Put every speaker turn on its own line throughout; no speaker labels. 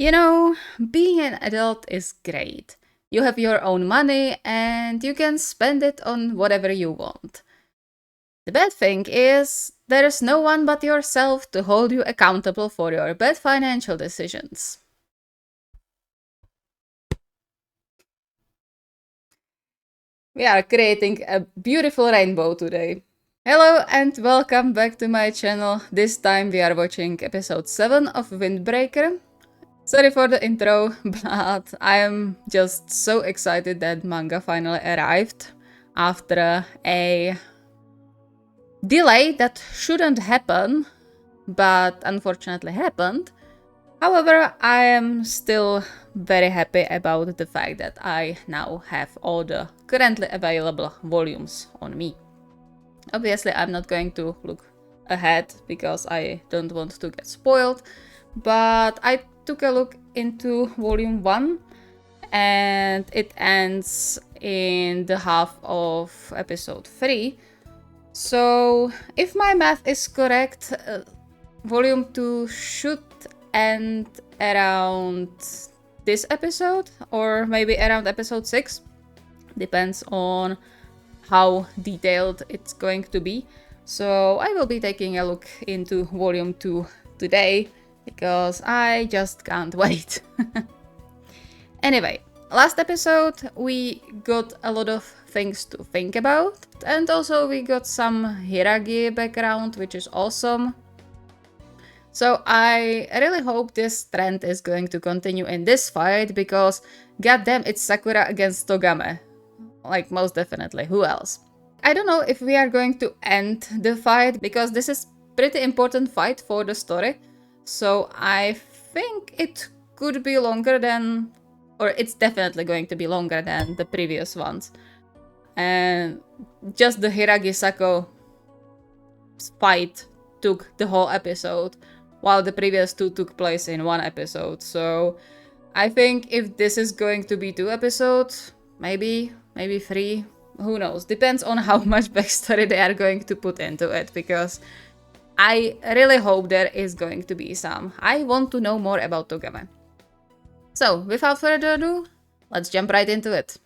You know, being an adult is great. You have your own money and you can spend it on whatever you want. The bad thing is, there is no one but yourself to hold you accountable for your bad financial decisions. We are creating a beautiful rainbow today. Hello and welcome back to my channel. This time we are watching episode 7 of Windbreaker. Sorry for the intro, but I am just so excited that manga finally arrived after a delay that shouldn't happen, but unfortunately happened. However, I am still very happy about the fact that I now have all the currently available volumes on me. Obviously, I'm not going to look ahead because I don't want to get spoiled, but I took a look into volume 1 and it ends in the half of episode 3. So, if my math is correct, volume 2 should end around this episode or maybe around episode 6. Depends on how detailed it's going to be. So I will be taking a look into volume 2 today because I just can't wait. Anyway, last episode we got a lot of things to think about and also we got some Hiragi background, which is awesome. So I really hope this trend is going to continue in this fight because goddamn, it's Sakura against Togame. Like, most definitely, who else? I don't know if we are going to end the fight because this is pretty important fight for the story. So I think it could be longer than, or it's definitely going to be longer than the previous ones. And just the Hiragi Sako fight took the whole episode, while the previous two took place in one episode. So I think if this is going to be 2 episodes, maybe 3, who knows? Depends on how much backstory they are going to put into it, because I really hope there is going to be some. I want to know more about Togame. So, without further ado, let's jump right into it.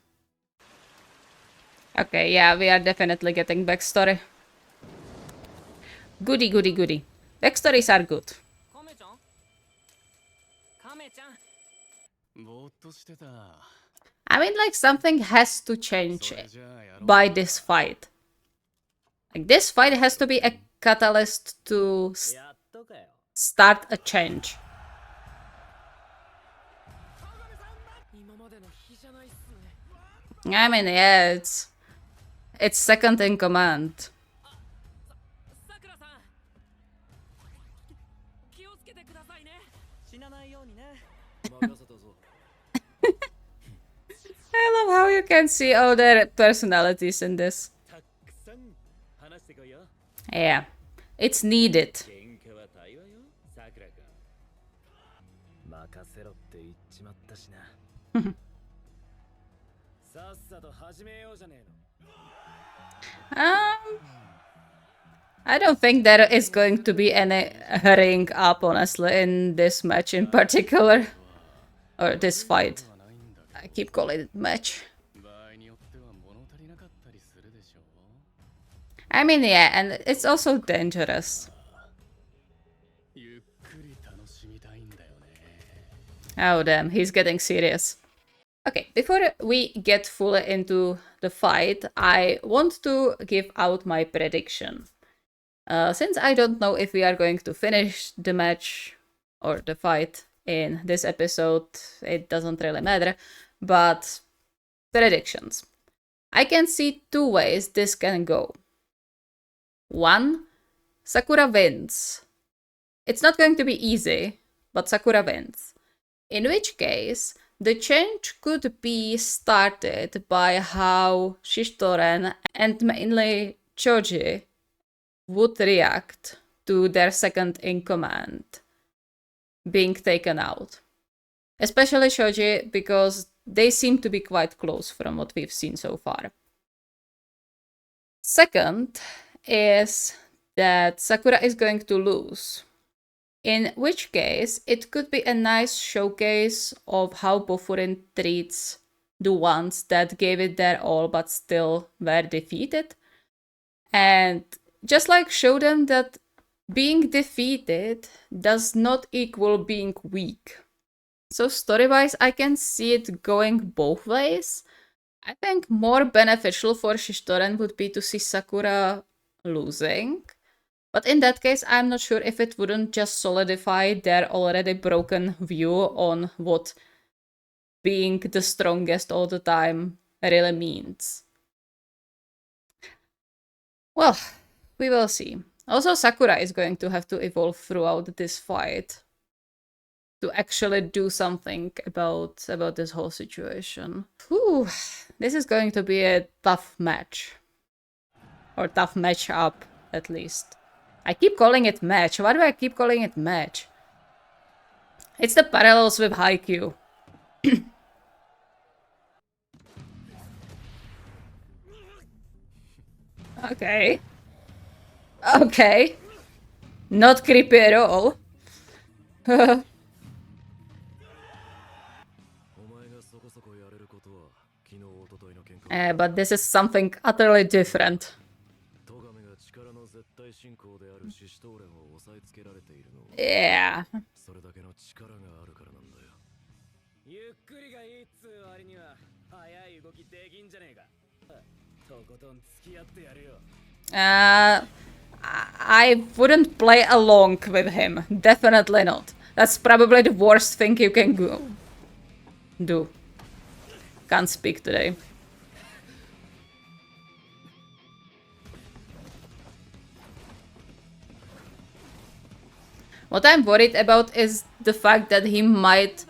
Okay, yeah, we are definitely getting backstory. Goody, goody, goody. Backstories are good. I mean, like, something has to change by this fight. Like, this fight has to be a catalyst to start a change. I mean, yeah, it's second in command. I love how you can see all their personalities in this. Yeah, it's needed. I don't think there is going to be any hurrying up, honestly, in this match in particular. Or this fight. I keep calling it match. I mean, yeah, and it's also dangerous. Oh, damn, he's getting serious. Okay, before we get fully into the fight, I want to give out my prediction. Since I don't know if we are going to finish the match or the fight in this episode, it doesn't really matter, but predictions. I can see 2 ways this can go. 1, Sakura wins. It's not going to be easy, but Sakura wins. In which case, the change could be started by how Shistoren and mainly Choji would react to their second in command being taken out. Especially Shoji, because they seem to be quite close from what we've seen so far. Second is that Sakura is going to lose. In which case, it could be a nice showcase of how Bofurin treats the ones that gave it their all but still were defeated. And just like show them that being defeated does not equal being weak. So story-wise, I can see it going both ways. I think more beneficial for Shishoren would be to see Sakura losing. But in that case, I'm not sure if it wouldn't just solidify their already broken view on what being the strongest all the time really means. Well, we will see. Also, Sakura is going to have to evolve throughout this fight to actually do something about this whole situation. Whew, this is going to be a tough match. Or tough match-up, at least. I keep calling it match. Why do I keep calling it match? It's the parallels with Haikyuu. Okay. Okay. Not creepy at all. But this is something utterly different. Yeah. I wouldn't play along with him. Definitely not. That's probably the worst thing you can do. Can't speak today. What I'm worried about is the fact that he might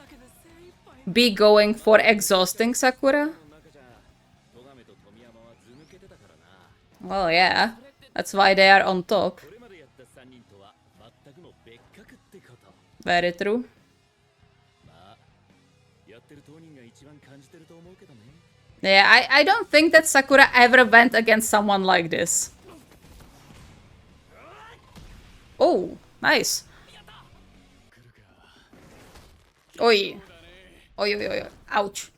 be going for exhausting Sakura. Well, yeah. That's why they are on top. Very true. Yeah, I don't think that Sakura ever went against someone like this. Oh, nice. Oi. Oi, oi, oi. Ouch.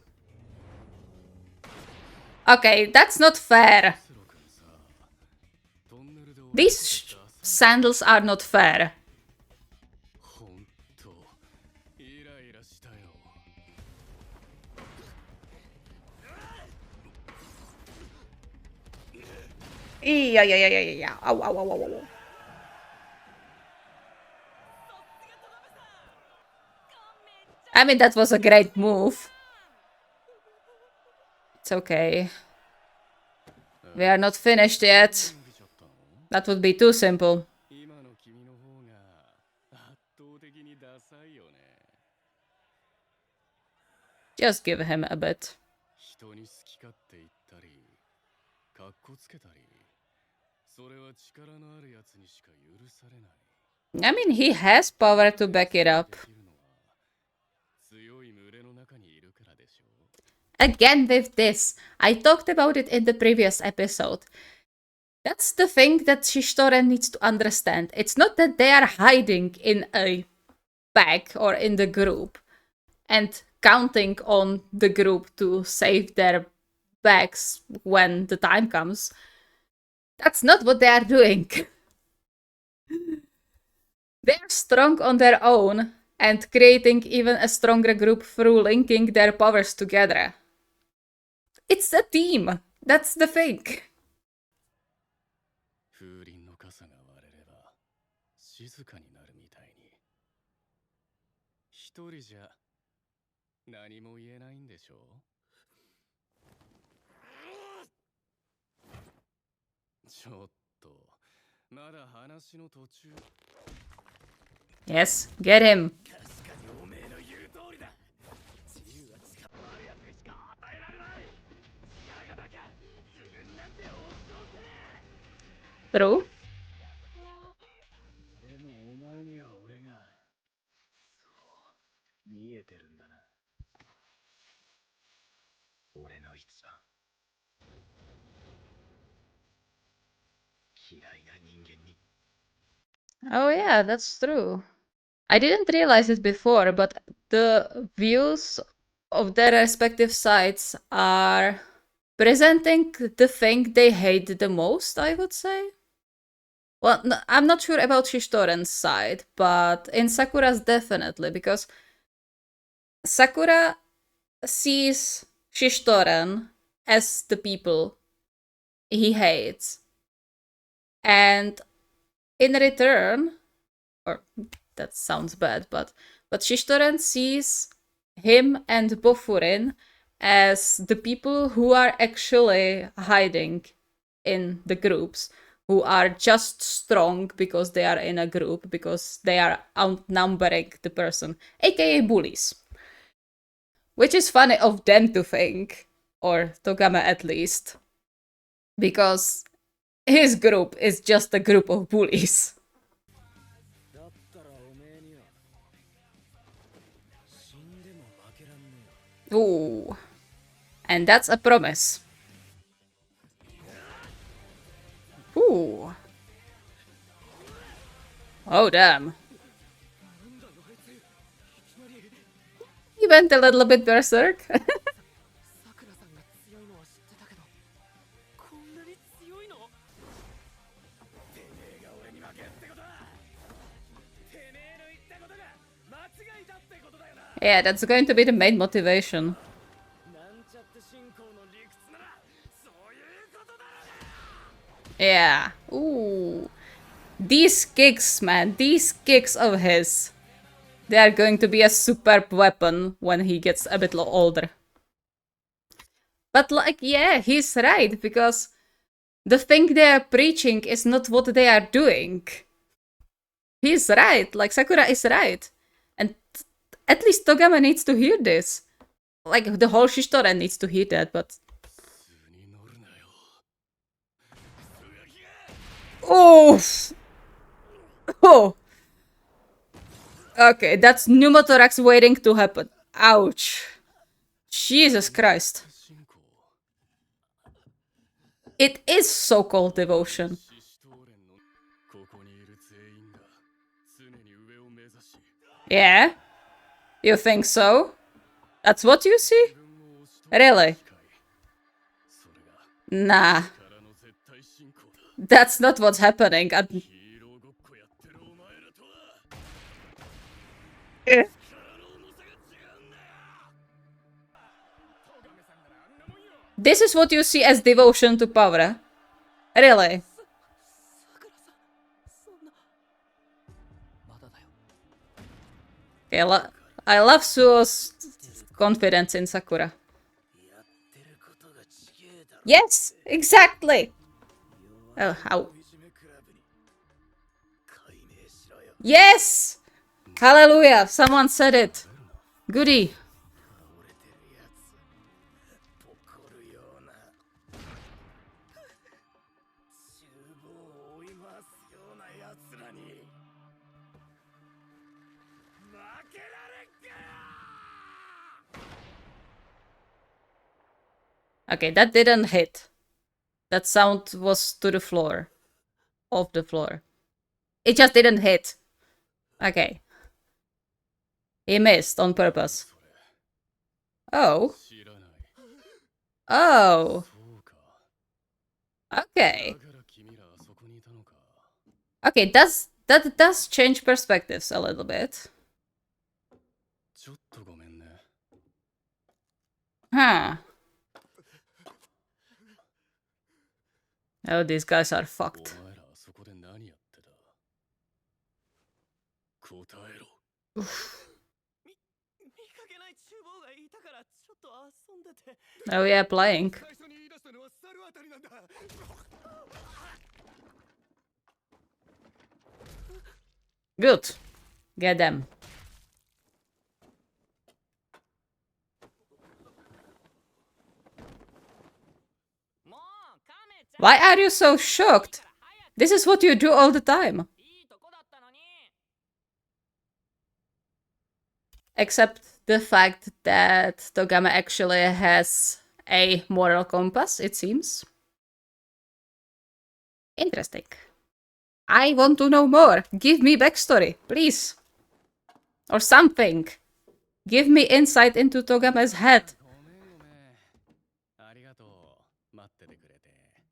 Okay, that's not fair. These sandals are not fair. Yeah. Ow, ow, ow, ow, ow. I mean, that was a great move. It's okay. We are not finished yet. That would be too simple. Just give him a bit. I mean, he has power to back it up. Again with this, I talked about it in the previous episode. That's the thing that Shishoren needs to understand. It's not that they are hiding in a pack or in the group and counting on the group to save their backs when the time comes. That's not what they are doing. They are strong on their own and creating even a stronger group through linking their powers together. It's a team. That's the thing. Yes, get him. True. Oh yeah, that's true. I didn't realize it before, but the views of their respective sides are presenting the thing they hate the most, I would say. Well, I'm not sure about Shishoren's side, but in Sakura's definitely, because Sakura sees Shishoren as the people he hates. And in return, or that sounds bad, but Shishoren sees him and Bofurin as the people who are actually hiding in the groups, who are just strong because they are in a group, because they are outnumbering the person, aka bullies. Which is funny of them to think, or Togama at least, because his group is just a group of bullies. Ooh. And that's a promise. Ooh. Oh, damn. He went a little bit berserk. Yeah, that's going to be the main motivation. Yeah. Ooh. These kicks, man. These kicks of his. They are going to be a superb weapon when he gets a bit older. But, like, yeah, he's right, because the thing they are preaching is not what they are doing. He's right. Like, Sakura is right. And at least Togama needs to hear this. Like, the whole Shishoren needs to hear that, but... Oof! Oh! Okay, that's pneumothorax waiting to happen. Ouch. Jesus Christ. It is so-called devotion. Yeah? You think so? That's what you see? Really? Nah. That's not what's happening. This is what you see as devotion to power. Really? Okay, I love Suo's confidence in Sakura. Yes, exactly. Oh, how? Yes! Hallelujah! Someone said it. Goody. Okay, that didn't hit. That sound was to the floor. Off the floor. It just didn't hit. Okay. He missed on purpose. Oh. Oh. Okay. Okay, that does change perspectives a little bit. Huh. Oh, these guys are fucked. Oh yeah, playing. Good. Get them. Why are you so shocked? This is what you do all the time. Except the fact that Togama actually has a moral compass, it seems. Interesting. I want to know more. Give me backstory, please. Or something. Give me insight into Togame's head.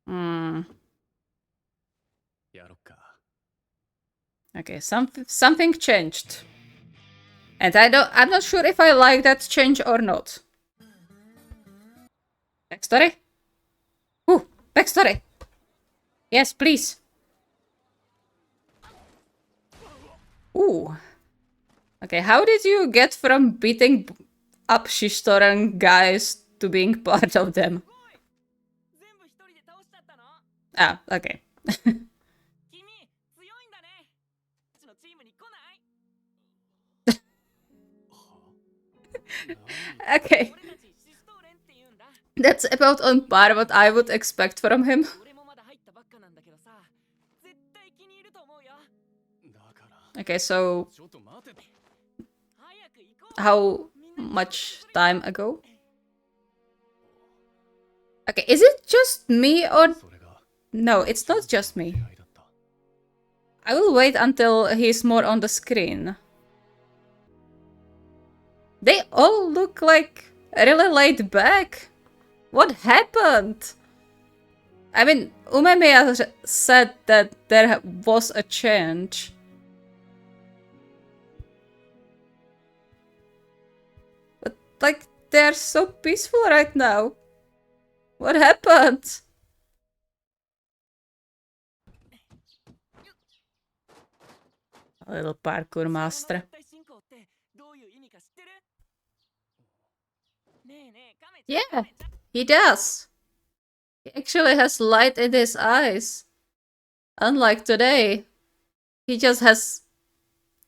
Hmm. Okay, something changed. And I'm not sure if I like that change or not. Backstory? Ooh, backstory! Yes, please. Ooh. Okay, how did you get from beating up Shishoran guys to being part of them? Ah, okay. Okay. That's about on par what I would expect from him. Okay, so how much time ago? Okay, is it just me or... No, it's not just me. I will wait until he's more on the screen. They all look like really laid back. What happened? I mean, Umemiya said that there was a change. But, like, they're so peaceful right now. What happened? A little parkour master. Yeah, he does. He actually has light in his eyes. Unlike today. He just has...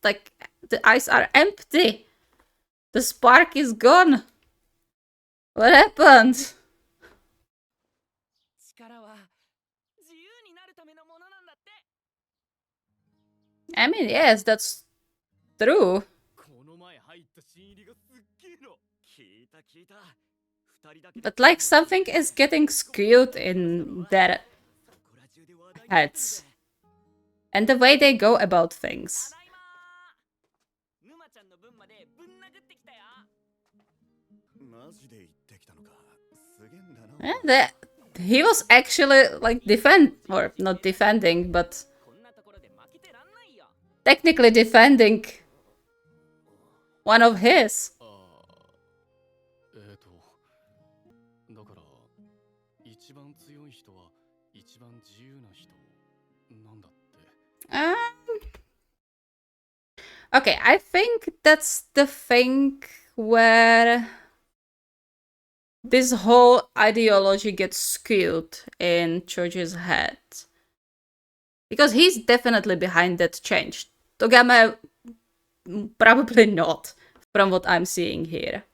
like, the eyes are empty. The spark is gone. What happened? I mean, yes, that's true. But like something is getting skewed in their heads. And the way they go about things. Yeah, he was actually like or not defending, but technically defending one of his. Okay, I think that's the thing where this whole ideology gets skewed in Choji's head. Because he's definitely behind that change. Togame, probably not, from what I'm seeing here.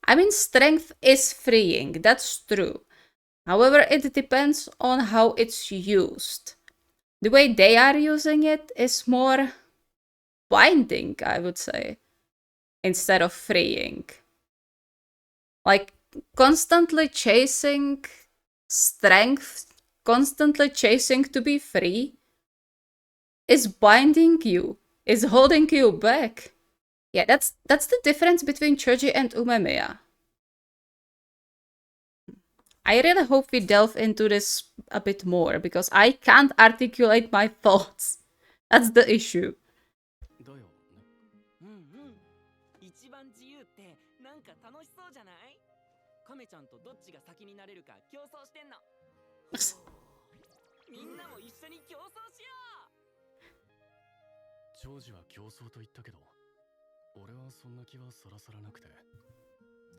I mean, strength is freeing, that's true. However, it depends on how it's used. The way they are using it is more binding, I would say, instead of freeing. Like, constantly chasing strength, constantly chasing to be free, is binding you, is holding you back. Yeah, that's the difference between Choji and Umemiya. I really hope we delve into this a bit more, because I can't articulate my thoughts. That's the issue.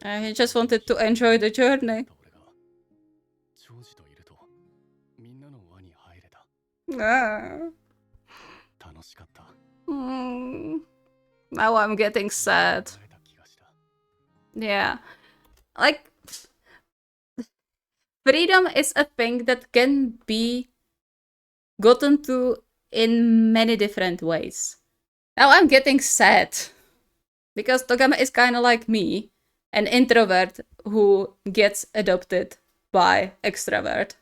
I just wanted to enjoy the journey. Ah. Now I'm getting sad. Yeah. Like, freedom is a thing that can be gotten to in many different ways. Now I'm getting sad. Because Togame is kind of like me, an introvert who gets adopted by extrovert.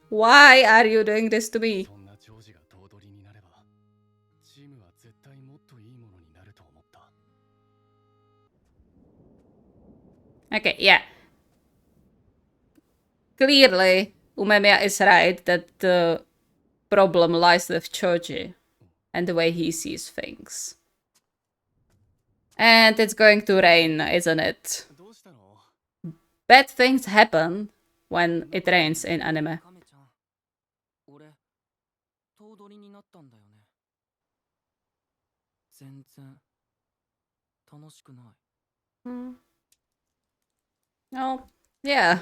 Why are you doing this to me? Okay, yeah. Clearly, Umemiya is right that the problem lies with Choji and the way he sees things. And it's going to rain, isn't it? Bad things happen when it rains in anime. Well, yeah.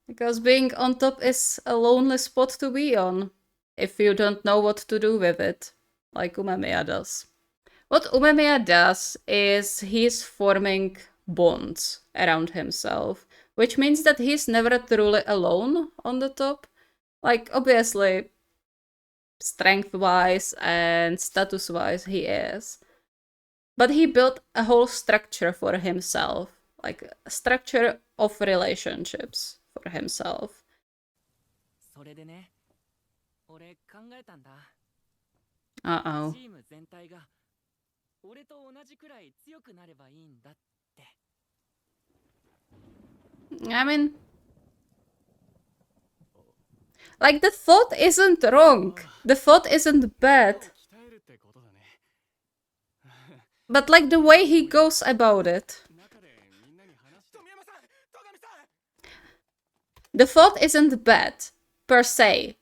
Because being on top is a lonely spot to be on, if you don't know what to do with it, like Umemiya does. What Umemiya does is he's forming bonds around himself, which means that he's never truly alone on the top. Like, obviously, strength-wise and status-wise, he is. But he built a whole structure for himself, like a structure of relationships for himself.
それでね、俺考えたんだ。
Uh-oh.
チーム全体が俺と同じくらい強くなればいいんだって。
I mean, like, the thought isn't wrong. The thought isn't bad. But, like, the way he goes about it. The thought isn't bad, per se.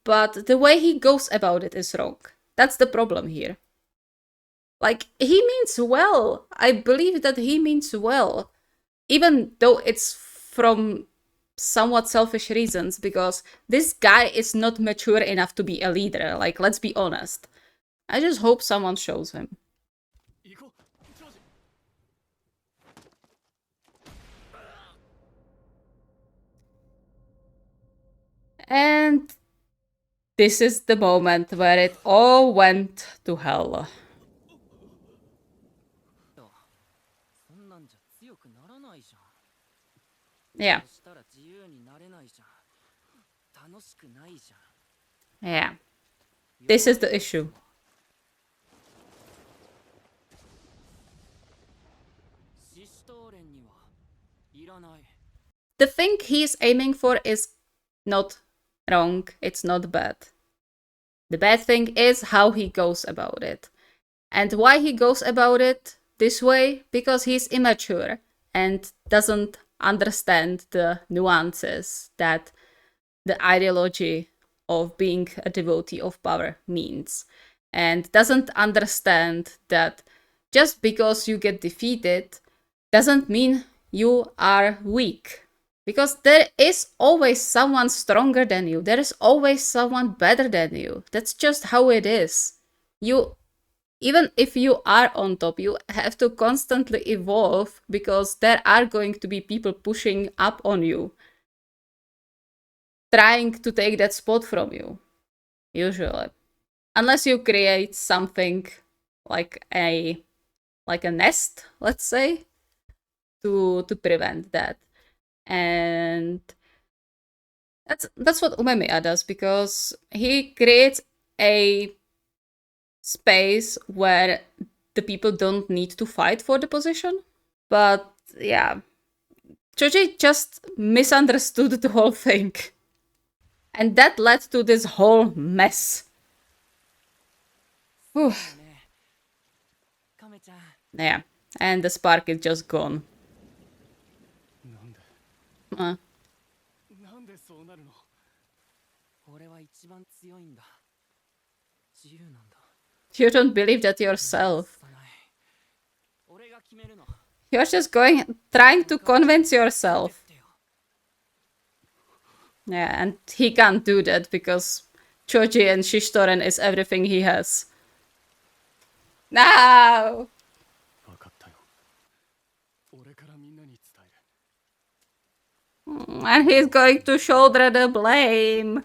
But the way he goes about it is wrong. That's the problem here. Like, he means well. I believe that he means well. Even though it's from somewhat selfish reasons, because this guy is not mature enough to be a leader. Like, let's be honest. I just hope someone shows him. And this is the moment where it all went to hell. Yeah. Yeah. This is the issue. The thing he's aiming for is not wrong, it's not bad. The bad thing is how he goes about it. And why he goes about it this way? Because he's immature and doesn't understand the nuances that the ideology of being a devotee of power means. And doesn't understand that just because you get defeated doesn't mean you are weak. Because there is always someone stronger than you. There is always someone better than you. That's just how it is. Even if you are on top, you have to constantly evolve because there are going to be people pushing up on you, trying to take that spot from you, usually. Unless you create something like a nest, let's say, to prevent that. And that's what Umemiya does, because he creates a space where the people don't need to fight for the position. But yeah, Choji just misunderstood the whole thing. And that led to this whole mess. Whew. Yeah, and the spark is just gone. Uh. You don't believe that yourself. You're just trying to convince yourself. Yeah, and he can't do that because Choji and Shishitoren is everything he has. No! And he's going to shoulder the blame.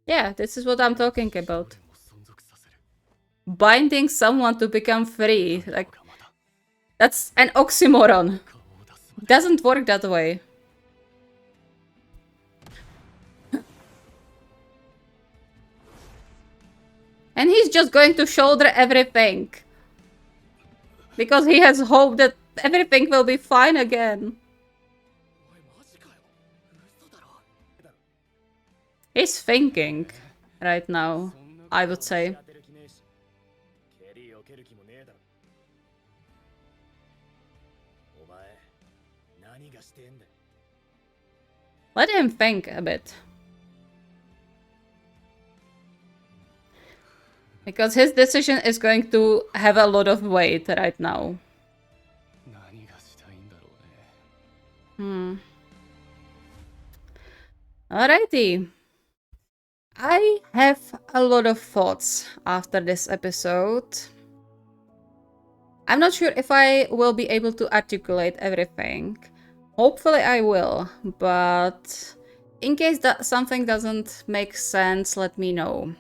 Yeah, this is what I'm talking about. Binding someone to become free. Like, that's an oxymoron. Doesn't work that way. And he's just going to shoulder everything. Because he has hope that everything will be fine again. He's thinking right now, I would say. Let him think a bit. Because his decision is going to have a lot of weight right now. Alrighty. I have a lot of thoughts after this episode. I'm not sure if I will be able to articulate everything. Hopefully I will, but in case that something doesn't make sense, let me know.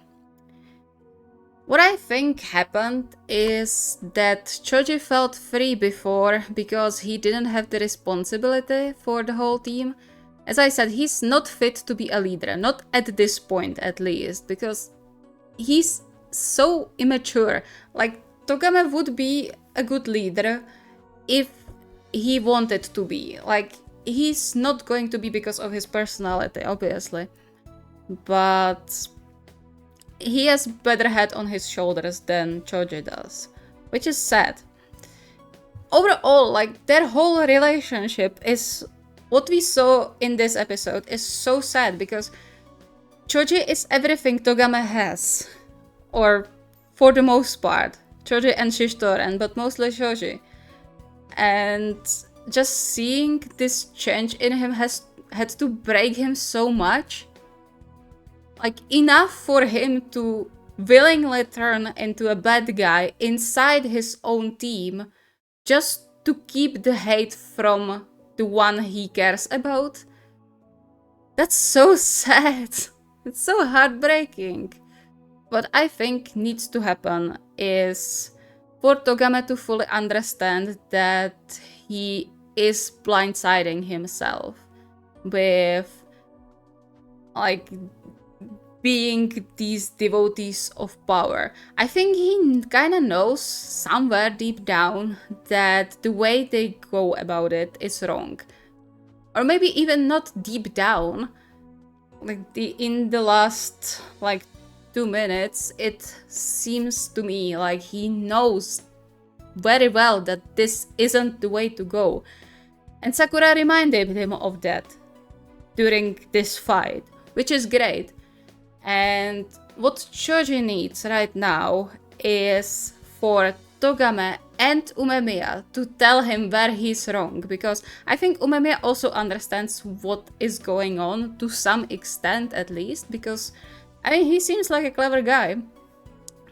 What I think happened is that Choji felt free before because he didn't have the responsibility for the whole team. As I said, he's not fit to be a leader, not at this point at least, because he's so immature. Like, Togame would be a good leader if he wanted to be. Like, he's not going to be because of his personality, obviously. But he has better head on his shoulders than Choji does, which is sad. Overall, like, their whole relationship is... What we saw in this episode is so sad because Choji is everything Togame has. Or, for the most part. Choji and Shishitoren, but mostly Choji. And just seeing this change in him had to break him so much. Like, enough for him to willingly turn into a bad guy inside his own team just to keep the hate from the one he cares about. That's so sad. It's so heartbreaking. What I think needs to happen is for Togame to fully understand that he is blindsiding himself with, like, being these devotees of power. I think he kinda knows somewhere deep down that the way they go about it is wrong. Or maybe even not deep down. Like, in the last, 2 minutes, it seems to me like he knows very well that this isn't the way to go. And Sakura reminded him of that during this fight, which is great. And what Choji needs right now is for Togame and Umemiya to tell him where he's wrong, because I think Umemiya also understands what is going on to some extent at least, because I mean, he seems like a clever guy.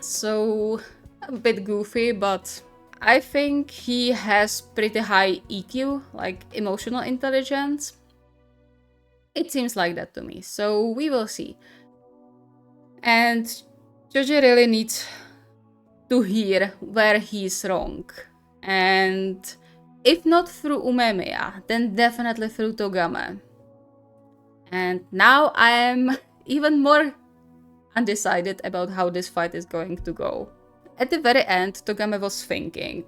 So, a bit goofy, but I think he has pretty high EQ, like emotional intelligence. It seems like that to me, so we will see. And Choji really needs to hear where he's wrong. And if not through Umemiya, then definitely through Togame. And now I am even more undecided about how this fight is going to go. At the very end, Togame was thinking,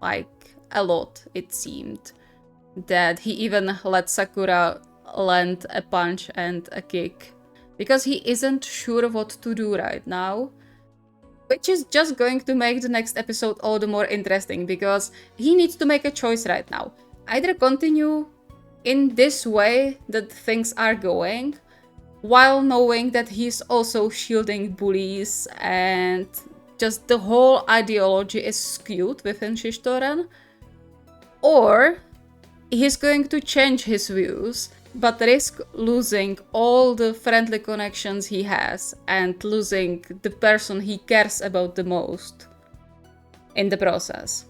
like, a lot, it seemed, that he even let Sakura land a punch and a kick, because he isn't sure what to do right now, which is just going to make the next episode all the more interesting, because he needs to make a choice right now. Either continue in this way that things are going, while knowing that he's also shielding bullies and just the whole ideology is skewed within Shishitoren, or he's going to change his views but risk losing all the friendly connections he has and losing the person he cares about the most in the process.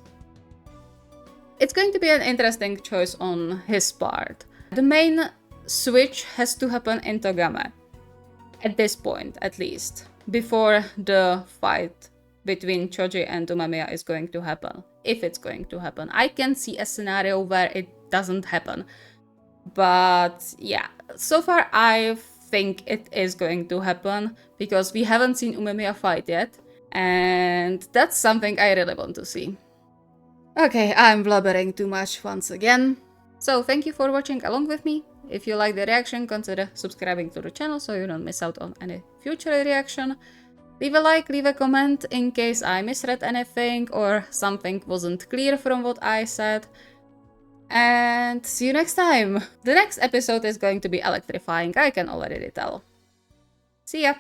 It's going to be an interesting choice on his part. The main switch has to happen in Togame. At this point, at least. Before the fight between Choji and Umemiya is going to happen. If it's going to happen. I can see a scenario where it doesn't happen. But yeah, so far I think it is going to happen because we haven't seen Umemiya fight yet. And that's something I really want to see. Okay, I'm blubbering too much once again. So thank you for watching along with me. If you like the reaction, consider subscribing to the channel so you don't miss out on any future reaction. Leave a like, leave a comment in case I misread anything or something wasn't clear from what I said. And see you next time! The next episode is going to be electrifying, I can already tell. See ya!